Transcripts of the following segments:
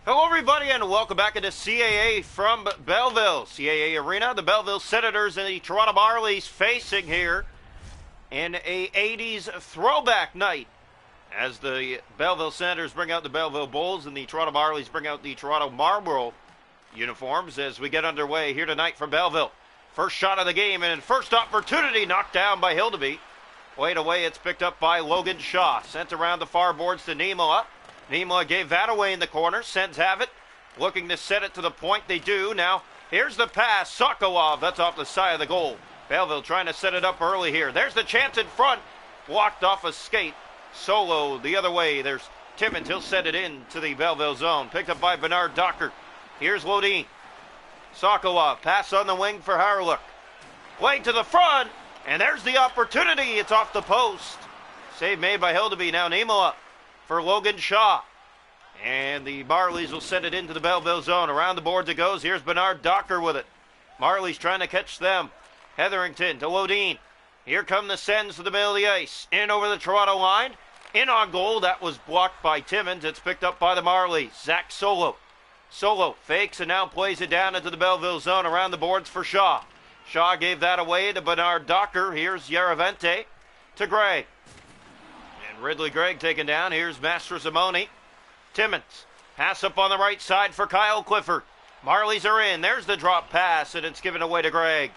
Hello, everybody, and welcome back into CAA from Belleville. CAA Arena, the Belleville Senators and the Toronto Marlies facing here in a 80s throwback night as the Belleville Senators bring out the Belleville Bulls and the Toronto Marlies bring out the Toronto Marlboro uniforms as we get underway here tonight from Belleville. First shot of the game and first opportunity knocked down by Hildeby. Played away, it's picked up by Logan Shaw. Sent around the far boards to Niemola. Niemola gave that away in the corner. Sens have it. Looking to set it to the point. They do. Now, here's the pass. Sokolov. That's off the side of the goal. Belleville trying to set it up early here. There's the chance in front. Blocked off a skate. Solo the other way. There's Timmins. He'll set it in to the Belleville zone. Picked up by Bernard Docker. Here's Lodin. Sokolov. Pass on the wing for Harlock. Play to the front. And there's the opportunity. It's off the post. Save made by Hildeby. Now Niemola for Logan Shaw. And the Marlies will send it into the Belleville zone. Around the boards it goes. Here's Bernard Docker with it. Marlies trying to catch them. Hetherington to Lodin. Here come the Sens to the middle of the ice. In over the Toronto line. In on goal. That was blocked by Timmins. It's picked up by the Marlies. Zach Solo. Solo fakes and now plays it down into the Belleville zone. Around the boards for Shaw. Shaw gave that away to Bernard Docker. Here's Yaravente to Gray. Ridley Gregg taken down. Here's Master Simone. Timmins. Pass up on the right side for Kyle Clifford. Marlies are in. There's the drop pass, and it's given away to Gregg.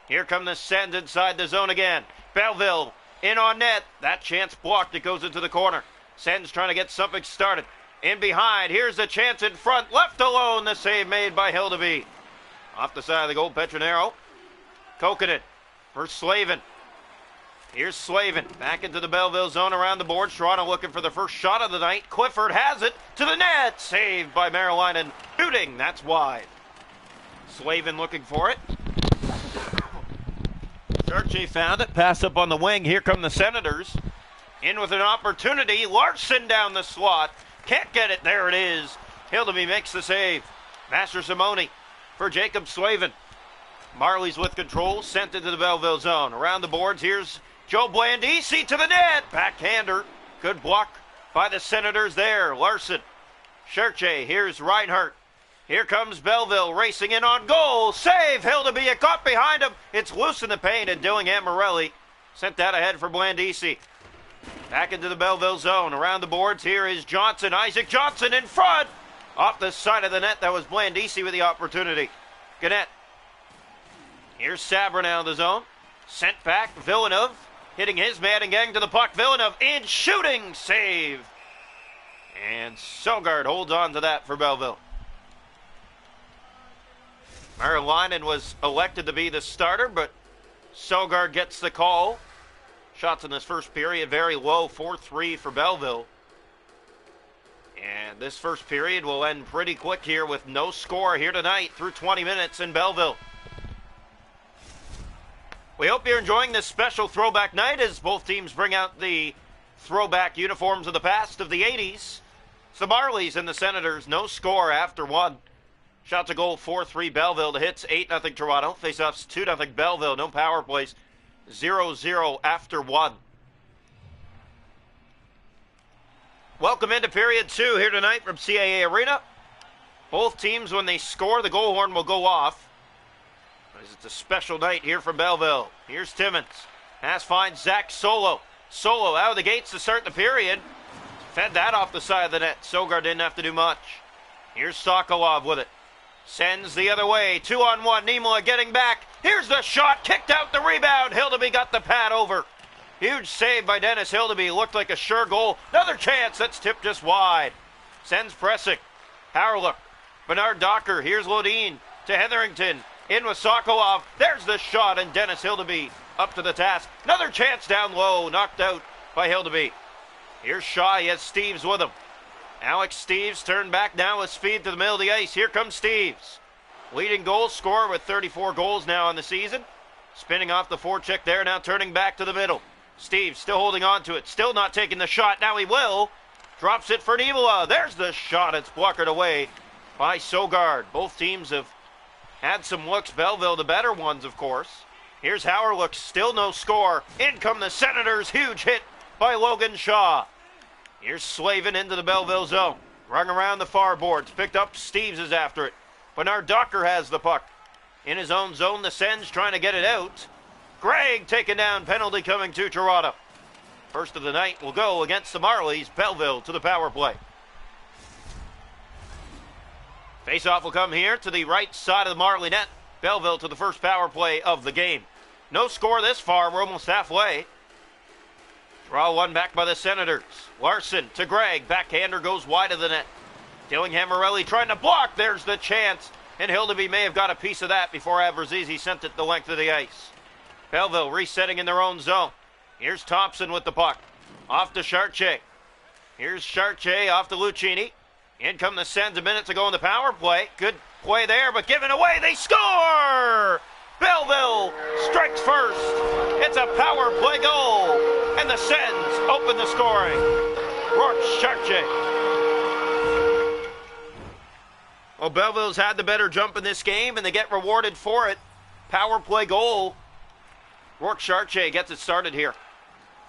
Here come the Sens inside the zone again. Belleville in on net. That chance blocked. It goes into the corner. Sens trying to get something started. In behind. Here's the chance in front. Left alone. The save made by Hildeby. Off the side of the goal, Petronero. Kokanen for Slavin. Here's Slavin back into the Belleville zone around the board. Toronto looking for the first shot of the night. Clifford has it to the net. Saved by Marilainen. Shooting. That's wide. Slavin looking for it. Sarche found it. Pass up on the wing. Here come the Senators. In with an opportunity. Larson down the slot. Can't get it. There it is. Hildeby makes the save. Master Simone for Jacob Slavin. Marlies with control. Sent into the Belleville zone. Around the boards. Here's Joe Blandisi to the net. Backhander. Good block by the Senators there. Larson. Scherche. Here's Reinhardt. Here comes Belleville racing in on goal. Save. Hildeby. It got behind him. It's loose in the paint and Dillingham Morelli sent that ahead for Blandisi. Back into the Belleville zone. Around the boards. Here is Johnson. Isaac Johnson in front. Off the side of the net. That was Blandisi with the opportunity. Gannett. Here's Sabra now in the zone. Sent back. Villeneuve. Hitting his man and gang to the puck. Villeneuve in shooting. Save. And Sogard holds on to that for Belleville. Marilainen was elected to be the starter, but Sogard gets the call. Shots in this first period very low. 4-3 for Belleville. And this first period will end pretty quick here with no score here tonight through 20 minutes in Belleville. We hope you're enjoying this special throwback night as both teams bring out the throwback uniforms of the past of the 80s. It's the Marlies and the Senators. No score after one. Shots a goal 4-3 Belleville. The hits 8-0 Toronto. Faceoffs 2-0 Belleville. No power plays. 0-0 after one. Welcome into period two here tonight from CAA Arena. Both teams, when they score, the goal horn will go off. It's a special night here from Belleville. Here's Timmins. Pass finds Zach Solo. Solo out of the gates to start the period. Fed that off the side of the net. Sogard didn't have to do much. Here's Sokolov with it. Sends the other way. 2-on-1. Niemola getting back. Here's the shot. Kicked out the rebound. Hildeby got the pad over. Huge save by Dennis Hildeby. Looked like a sure goal. Another chance. That's tipped just wide. Sends pressing. Harlock. Bernard Docker. Here's Lodin to Hetherington. In with Sokolov. There's the shot, and Dennis Hildeby up to the task. Another chance down low. Knocked out by Hildeby. Here's Shaw. He has Steves with him. Alex Steves turned back now with speed to the middle of the ice. Here comes Steves. Leading goal scorer with 34 goals now in the season. Spinning off the forecheck there. Now turning back to the middle. Steves still holding on to it. Still not taking the shot. Now he will. Drops it for Niemola. There's the shot. It's blockered away by Sogard. Both teams have had some looks. Belleville the better ones, of course. Here's Hauerluck. Still no score. In come the Senators. Huge hit by Logan Shaw. Here's Slavin into the Belleville zone. Rung around the far boards. Picked up. Steves is after it. Bernard Docker has the puck. In his own zone, the Sens trying to get it out. Gregg taken down. Penalty coming to Toronto. First of the night will go against the Marlies. Belleville to the power play. Face-off will come here to the right side of the Marley net. Belleville to the first power play of the game. No score this far. We're almost halfway. Draw one back by the Senators. Larson to Gregg. Backhander goes wide of the net. Dillingham Morelli trying to block. There's the chance. And Hildeby may have got a piece of that before Abrazizi sent it the length of the ice. Belleville resetting in their own zone. Here's Thompson with the puck. Off to Chartier. Here's Chartier off to Lucchini. In come the Sens a minute to go in the power play. Good play there, but given away. They score! Belleville strikes first. It's a power play goal. And the Sens open the scoring. Rourke Chartier. Well, Belleville's had the better jump in this game, and they get rewarded for it. Power play goal. Rourke Chartier gets it started here.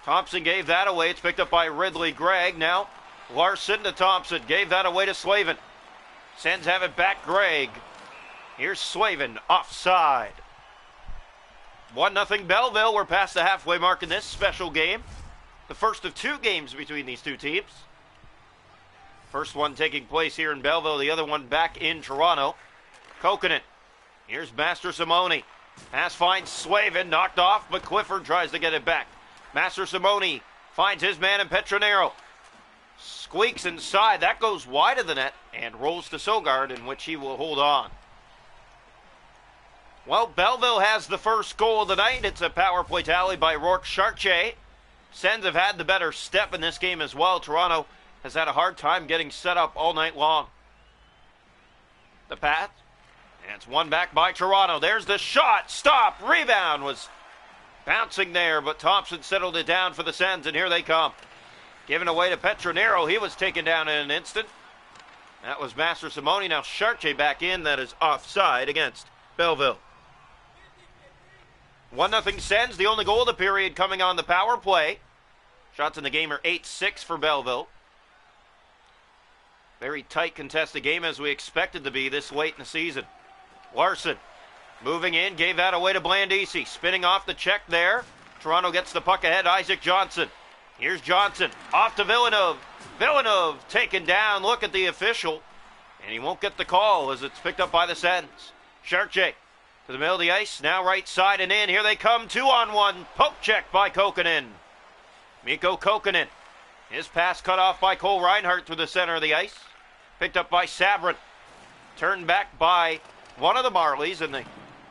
Thompson gave that away. It's picked up by Ridley Gregg. Now Larson to Thompson. Gave that away to Slavin. Sens have it back. Gregg. Here's Slavin. Offside. 1-0 Belleville. We're past the halfway mark in this special game. The first of two games between these two teams. First one taking place here in Belleville. The other one back in Toronto. Kokkonen. Here's Master Simone. Pass finds Slavin. Knocked off, but Clifford tries to get it back. Master Simone finds his man in Petronero. Squeaks inside. That goes wide of the net and rolls to Sogard, in which he will hold on. Well, Belleville has the first goal of the night. It's a power play tally by Rourke Chartier. Sens have had the better step in this game as well. Toronto has had a hard time getting set up all night long. The pass. And it's won back by Toronto. There's the shot. Stop. Rebound was bouncing there, but Thompson settled it down for the Sens, and here they come. Given away to Petronero. He was taken down in an instant. That was Master Simone. Now Chartier back in. That is offside against Belleville. 1-0 Sens. The only goal of the period coming on the power play. Shots in the game are 8-6 for Belleville. Very tight contested game as we expected to be this late in the season. Larson moving in, gave that away to Blandisi. Spinning off the check there. Toronto gets the puck ahead. Isaac Johnson. Here's Johnson. Off to Villeneuve. Villeneuve taken down. Look at the official. And he won't get the call as it's picked up by the Sens. Chartier to the middle of the ice. Now right side and in. Here they come. 2-on-1. Poke check by Kokkonen. Mikko Kokkonen. His pass cut off by Cole Reinhardt through the center of the ice. Picked up by Sabrin. Turned back by one of the Marlies, and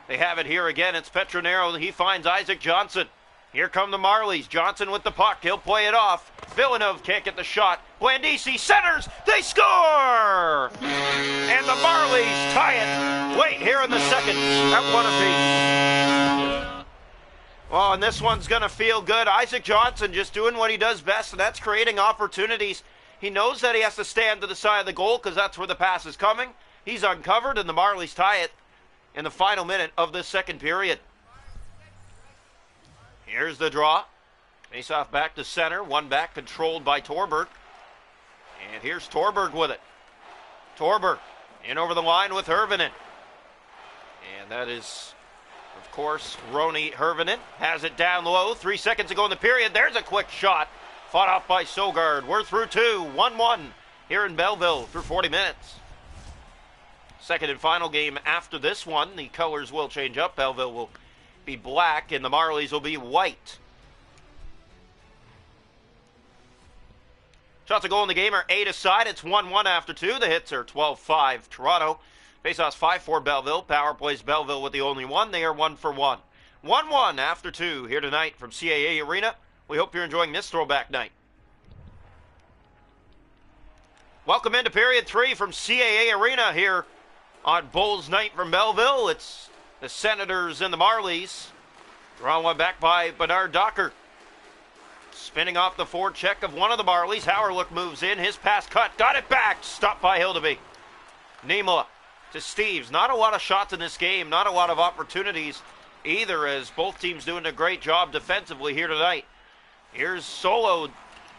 they have it here again. It's Petronero. He finds Isaac Johnson. Here come the Marlies. Johnson with the puck. He'll play it off. Villeneuve can't get the shot. Blandisi centers. They score! And the Marlies tie it late here in the second at one apiece. Well, and this one's going to feel good. Isaac Johnson just doing what he does best, and that's creating opportunities. He knows that he has to stand to the side of the goal because that's where the pass is coming. He's uncovered, and the Marlies tie it in the final minute of this second period. Here's the draw. Face-off back to center. One back controlled by Torberg. And here's Torberg with it. Torberg in over the line with Hervinen. And that is, of course, Roni Hervinen. Has it down low. 3 seconds to go in the period. There's a quick shot. Fought off by Sogard. We're through 2. 1-1 here in Belleville through 40 minutes. Second and final game after this one. The colors will change up. Belleville will be black and the Marlies will be white. Shots a goal in the game are 8 aside. It's 1-1 after 2. The hits are 12-5 Toronto. Faceoffs 5-4 Belleville. Power plays Belleville with the only one. They are 1 for 1. 1-1 after 2 here tonight from CAA Arena. We hope you're enjoying this throwback night. Welcome into period 3 from CAA Arena here on Bulls Night from Belleville. It's the Senators and the Marlies. Drawn one back by Bernard Docker. Spinning off the forecheck of one of the Marlies. Howerlook moves in. His pass cut. Got it back. Stopped by Hildeby. Niemela to Steves. Not a lot of shots in this game. Not a lot of opportunities either, as both teams doing a great job defensively here tonight. Here's Solo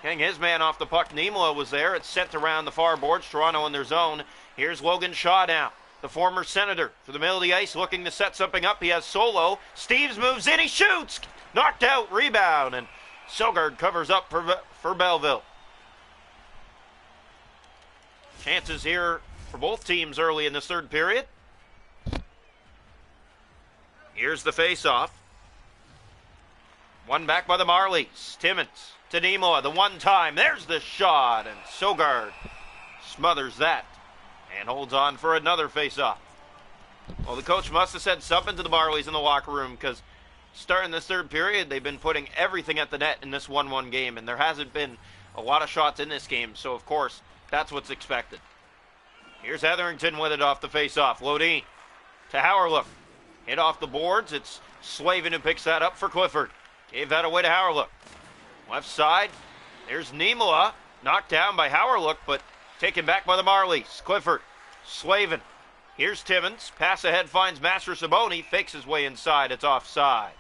Getting his man off the puck. Niemela was there. It's sent around the far boards. Toronto in their zone. Here's Logan Shaw now. The former Senator for the middle of the ice looking to set something up. He has Solo. Steves moves in. He shoots. Knocked out. Rebound. And Sogard covers up for Belleville. Chances here for both teams early in this third period. Here's the face-off. One back by the Marlies. Timmins to Niemela. The one time. There's the shot. And Sogard smothers that and holds on for another face-off. Well, the coach must have said something to the Marlies in the locker room, because starting this third period, they've been putting everything at the net in this 1-1 game, and there hasn't been a lot of shots in this game, so of course, that's what's expected. Here's Hetherington with it off the face-off. Lodin to Howerlook. Hit off the boards. It's Slavin who picks that up for Clifford. Gave that away to Howerlook. Left side, there's Niemela. Knocked down by Howerlook, but taken back by the Marlies. Clifford, Slavin. Here's Timmins. Pass ahead finds Mastrosimone. Fakes his way inside. It's offside.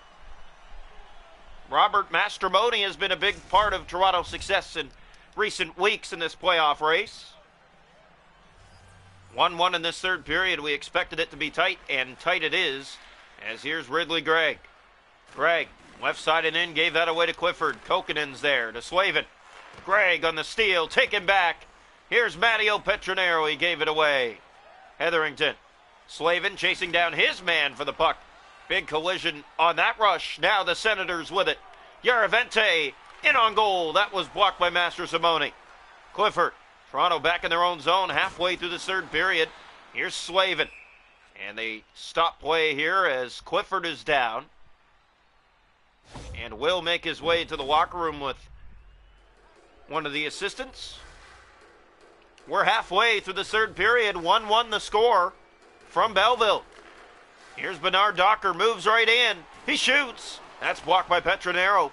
Robert Mastrosimone has been a big part of Toronto's success in recent weeks in this playoff race. 1-1 in this third period. We expected it to be tight, and tight it is. As here's Ridley Gregg. Gregg, left side and in, gave that away to Clifford. Kokanen's there to Slavin. Gregg on the steal, taken back. Here's Matteo Petronero. He gave it away. Hetherington. Slavin chasing down his man for the puck. Big collision on that rush. Now the Senators with it. Yaravente in on goal. That was blocked by Mastrosimone. Clifford. Toronto back in their own zone halfway through the third period. Here's Slavin. And they stop play here as Clifford is down. And will make his way to the locker room with one of the assistants. We're halfway through the third period. 1-1 the score from Belleville. Here's Bernard Docker. Moves right in. He shoots. That's blocked by Petronero.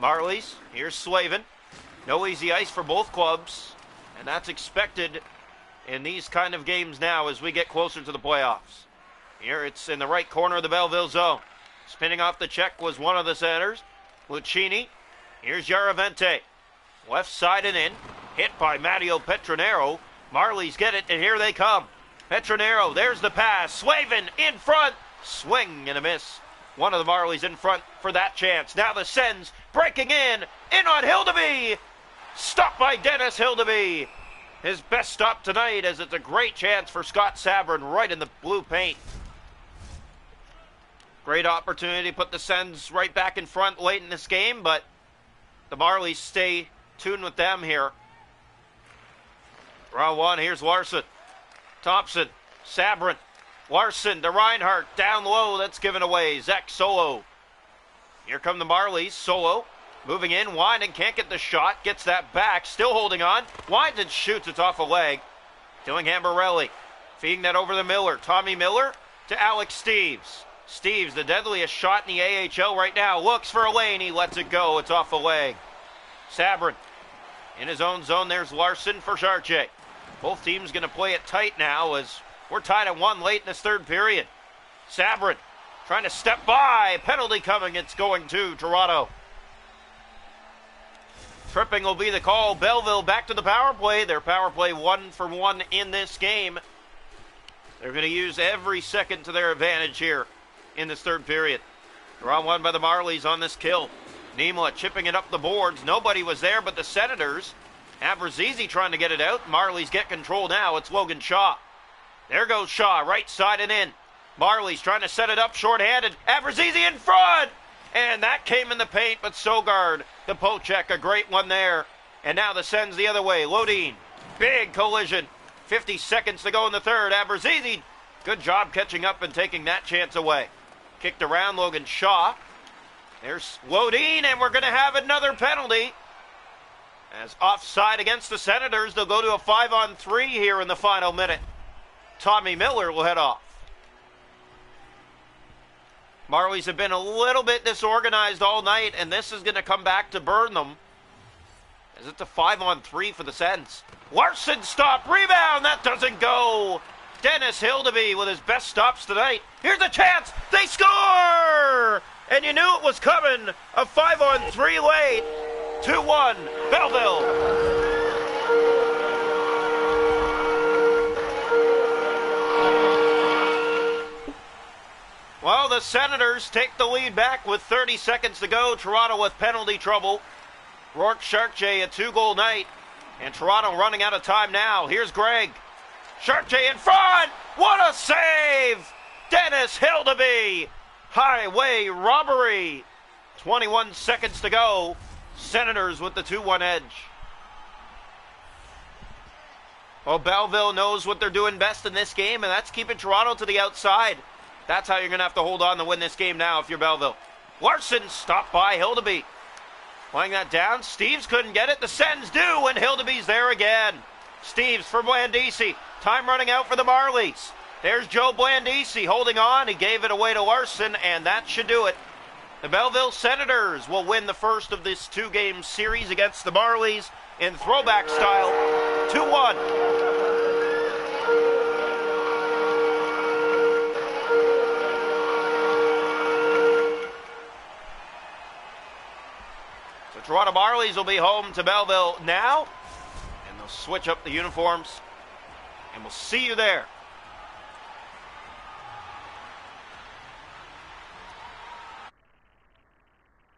Marlies. Here's Slavin. No easy ice for both clubs. And that's expected in these kind of games now as we get closer to the playoffs. Here it's in the right corner of the Belleville zone. Spinning off the check was one of the centers. Lucchini. Here's Yaravente. Left side and in. Hit by Matteo Petronero. Marlies get it, and here they come. Petronero, there's the pass. Slavin in front. Swing and a miss. One of the Marlies in front for that chance. Now the Sens breaking in on Hildeby. Stopped by Dennis Hildeby. His best stop tonight, as it's a great chance for Scott Sabrin right in the blue paint. Great opportunity to put the Sens right back in front late in this game, but the Marlies stay tuned with them here. Round one, here's Larson. Thompson, Sabrin, Larson to Reinhardt, down low, that's given away. Zach Solo. Here come the Marlies. Solo moving in. Winden can't get the shot, gets that back, still holding on. Winden shoots, it's off a leg. Dillingham Borelli feeding that over to Miller. Tommy Miller to Alex Steves. Steves, the deadliest shot in the AHL right now, looks for a lane, he lets it go, it's off a leg. Sabrin in his own zone, there's Larson for Chartier. Both teams going to play it tight now as we're tied at 1 late in this third period. Sabrin trying to step by. Penalty coming. It's going to Toronto. Tripping will be the call. Belleville back to the power play. Their power play 1 for 1 in this game. They're going to use every second to their advantage here in this third period. They're on one by the Marlies on this kill. Niemela chipping it up the boards. Nobody was there but the Senators. Abrazizi trying to get it out. Marlies get control now. It's Logan Shaw. There goes Shaw, right side and in. Marlies trying to set it up shorthanded. Abrazizi in front! And that came in the paint, but Sogard, the poke check, a great one there. And now the Sens the other way. Lodin, big collision. 50 seconds to go in the third. Abrazizi, good job catching up and taking that chance away. Kicked around Logan Shaw. There's Lodin, and we're going to have another penalty. As offside against the Senators, they'll go to a 5-on-3 here in the final minute. Tommy Miller will head off. Marlies have been a little bit disorganized all night, and this is going to come back to burn them. As it's a 5-on-3 for the Sens. Larson stop, rebound, that doesn't go. Dennis Hildeby with his best stops tonight. Here's a chance, they score! And you knew it was coming, a 5-on-3 late. 2-1, Belleville. Well, the Senators take the lead back with 30 seconds to go. Toronto with penalty trouble. Rourke Chartier a 2-goal night. And Toronto running out of time now. Here's Greg. Chartier in front. What a save! Dennis Hildeby. Highway robbery. 21 seconds to go. Senators with the 2-1 edge. Well, Belleville knows what they're doing best in this game, and that's keeping Toronto to the outside. That's how you're going to have to hold on to win this game now if you're Belleville. Larson stopped by Hildeby. Playing that down. Steves couldn't get it. The Sens do, and Hildeby's there again. Steves for Blandisi. Time running out for the Marlies. There's Joe Blandisi holding on. He gave it away to Larson, and that should do it. The Belleville Senators will win the first of this 2-game series against the Marlies in throwback style. 2-1. Toronto Marlies will be home to Belleville now, and they'll switch up the uniforms, and we'll see you there.